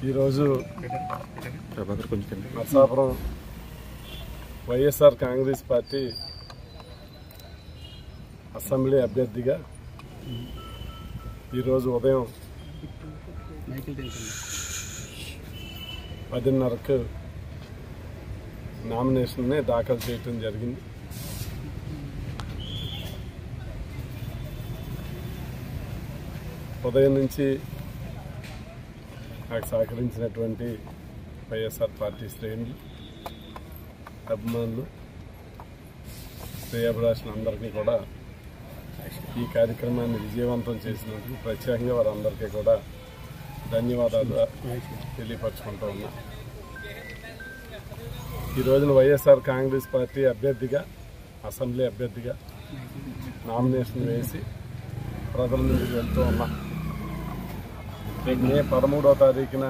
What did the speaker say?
ఈరోజు Narsapuram YSR Congress party assembly అభ్యర్థిగా ఈరోజు ఉదయం 10:30కు నామినేషన్ని దాఖలు చేయడం జరిగింది. ఉదయం నుంచి నాకు సహకరించినటువంటి వైఎస్ఆర్ పార్టీ శ్రేణులు, అభిమానులు, శ్రేయాభిలాషులందరికీ కూడా ఈ కార్యక్రమాన్ని విజయవంతం చేసినందుకు ప్రత్యేకంగా వారందరికీ కూడా ధన్యవాదాలు తెలియపరచుకుంటూ ఉన్నా. ఈ రోజున వైఎస్ఆర్ కాంగ్రెస్ పార్టీ అభ్యర్థిగా, అసెంబ్లీ అభ్యర్థిగా నామినేషన్ వేసి ప్రజల ముందుకు వెళ్తూ ఉన్నా. మే 13వ తారీఖున